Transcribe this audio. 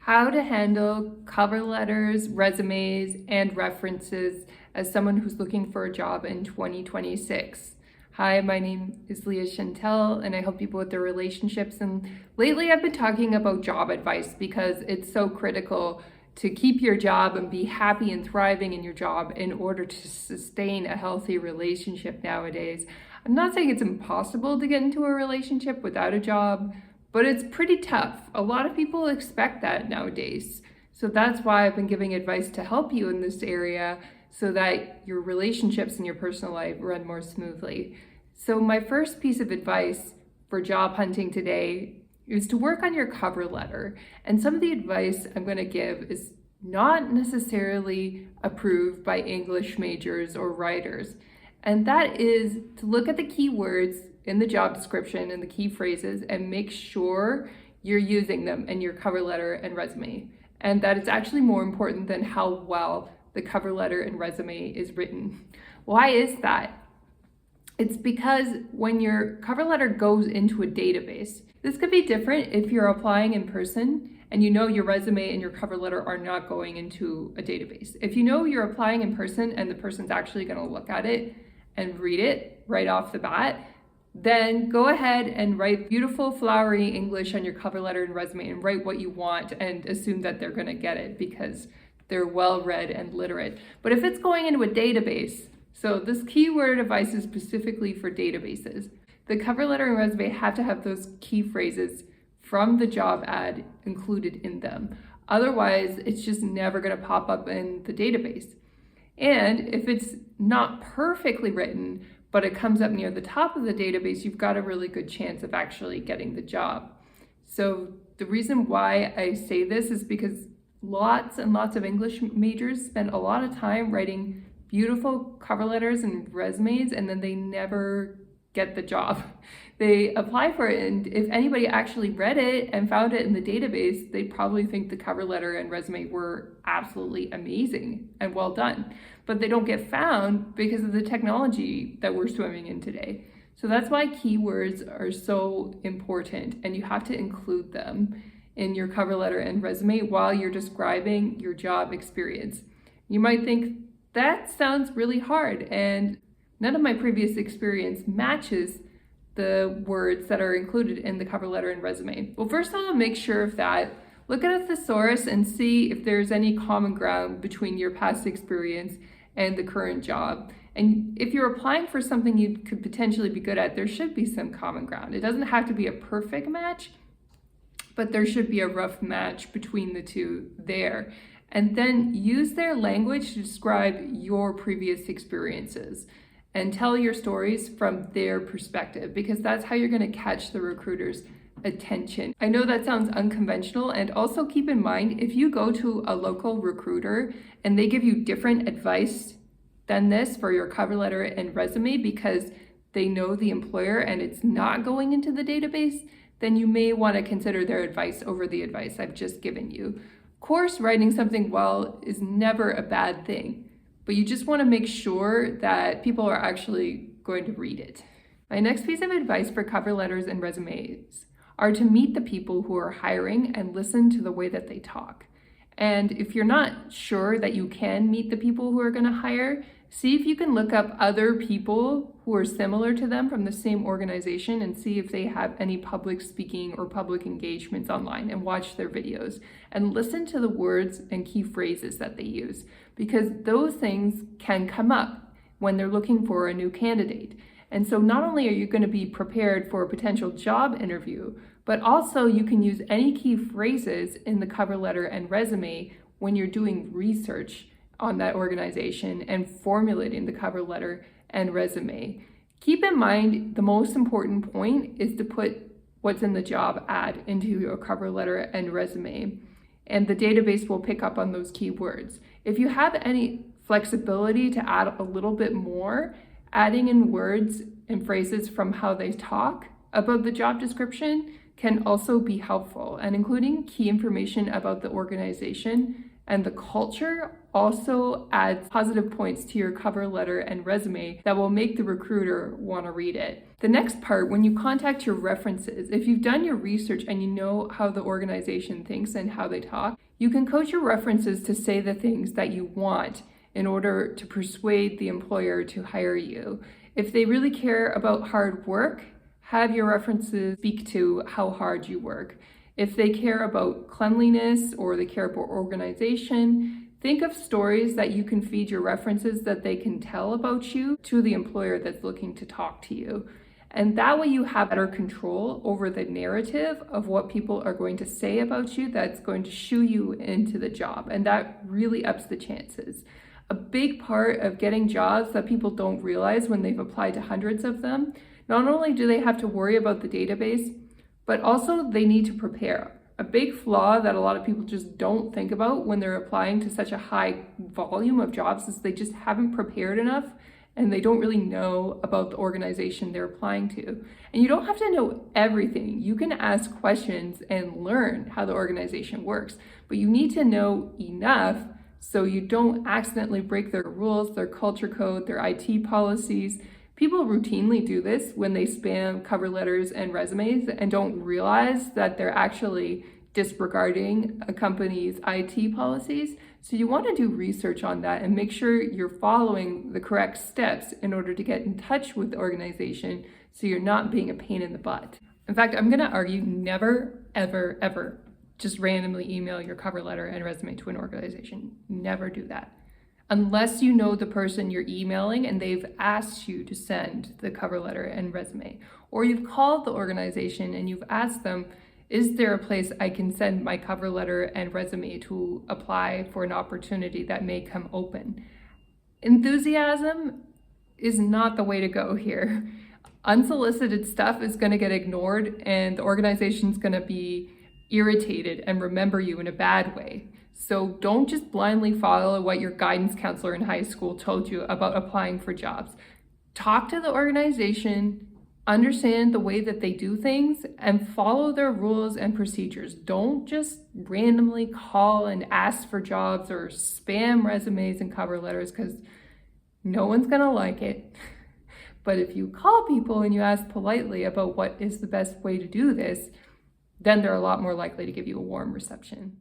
how to handle cover letters, resumes, and references as someone who's looking for a job in 2026. Hi, my name is Leah Chantel, and I help people with their relationships. And lately I've been talking about job advice because it's so critical to keep your job and be happy and thriving in your job in order to sustain a healthy relationship nowadays. I'm not saying it's impossible to get into a relationship without a job, but it's pretty tough. A lot of people expect that nowadays. So that's why I've been giving advice to help you in this area so that your relationships and your personal life run more smoothly. So my first piece of advice for job hunting today is to work on your cover letter. And some of the advice I'm going to give is not necessarily approved by English majors or writers. And that is to look at the keywords in the job description and the key phrases and make sure you're using them in your cover letter and resume. And that it's actually more important than how well the cover letter and resume is written. Why is that? It's because when your cover letter goes into a database, this could be different if you're applying in person and you know your resume and your cover letter are not going into a database. If you know you're applying in person and the person's actually going to look at it and read it right off the bat, then go ahead and write beautiful flowery English on your cover letter and resume and write what you want and assume that they're going to get it because they're well read and literate. But if it's going into a database, so this keyword advice is specifically for databases, the cover letter and resume have to have those key phrases from the job ad included in them. Otherwise, it's just never going to pop up in the database. And if it's not perfectly written, but it comes up near the top of the database, you've got a really good chance of actually getting the job. So the reason why I say this is because lots and lots of English majors spend a lot of time writing beautiful cover letters and resumes, and then they never get the job. They apply for it, and if anybody actually read it and found it in the database, they'd probably think the cover letter and resume were absolutely amazing and well done. But they don't get found because of the technology that we're swimming in today. So that's why keywords are so important, and you have to include them in your cover letter and resume while you're describing your job experience. You might think, that sounds really hard, and none of my previous experience matches the words that are included in the cover letter and resume. Well, first of all, make sure of that. Look at a thesaurus and see if there's any common ground between your past experience and the current job. And if you're applying for something you could potentially be good at, there should be some common ground. It doesn't have to be a perfect match, but there should be a rough match between the two there. And then use their language to describe your previous experiences and tell your stories from their perspective, because that's how you're going to catch the recruiter's attention. I know that sounds unconventional, and also keep in mind, if you go to a local recruiter and they give you different advice than this for your cover letter and resume because they know the employer and it's not going into the database, then you may want to consider their advice over the advice I've just given you. Of course, writing something well is never a bad thing, but you just want to make sure that people are actually going to read it. My next piece of advice for cover letters and resumes are to meet the people who are hiring and listen to the way that they talk. And if you're not sure that you can meet the people who are going to hire, see if you can look up other people who are similar to them from the same organization and see if they have any public speaking or public engagements online, and watch their videos and listen to the words and key phrases that they use, because those things can come up when they're looking for a new candidate. And so not only are you going to be prepared for a potential job interview, but also you can use any key phrases in the cover letter and resume when you're doing research on that organization and formulating the cover letter and resume. Keep in mind, the most important point is to put what's in the job ad into your cover letter and resume, and the database will pick up on those keywords. If you have any flexibility to add a little bit more, adding in words and phrases from how they talk about the job description can also be helpful, and including key information about the organization And the culture also adds positive points to your cover letter and resume that will make the recruiter want to read it. The next part, when you contact your references, if you've done your research and you know how the organization thinks and how they talk, you can coach your references to say the things that you want in order to persuade the employer to hire you. If they really care about hard work, have your references speak to how hard you work. If they care about cleanliness or they care about organization, think of stories that you can feed your references that they can tell about you to the employer that's looking to talk to you. And that way you have better control over the narrative of what people are going to say about you that's going to shoo you into the job. And that really ups the chances. A big part of getting jobs that people don't realize when they've applied to hundreds of them, not only do they have to worry about the database, but also they need to prepare. A big flaw that a lot of people just don't think about when they're applying to such a high volume of jobs is they just haven't prepared enough and they don't really know about the organization they're applying to. And you don't have to know everything. You can ask questions and learn how the organization works, but you need to know enough so you don't accidentally break their rules, their culture code, their IT policies. People routinely do this when they spam cover letters and resumes and don't realize that they're actually disregarding a company's IT policies. So you want to do research on that and make sure you're following the correct steps in order to get in touch with the organization so you're not being a pain in the butt. In fact, I'm going to argue never, ever, ever just randomly email your cover letter and resume to an organization. Never do that. Unless you know the person you're emailing and they've asked you to send the cover letter and resume, or you've called the organization and you've asked them, is there a place I can send my cover letter and resume to apply for an opportunity that may come open? Enthusiasm is not the way to go here. Unsolicited stuff is going to get ignored and the organization's going to be irritated and remember you in a bad way. So don't just blindly follow what your guidance counselor in high school told you about applying for jobs. Talk to the organization, understand the way that they do things, and follow their rules and procedures. Don't just randomly call and ask for jobs or spam resumes and cover letters because no one's gonna like it. But if you call people and you ask politely about what is the best way to do this, then they're a lot more likely to give you a warm reception.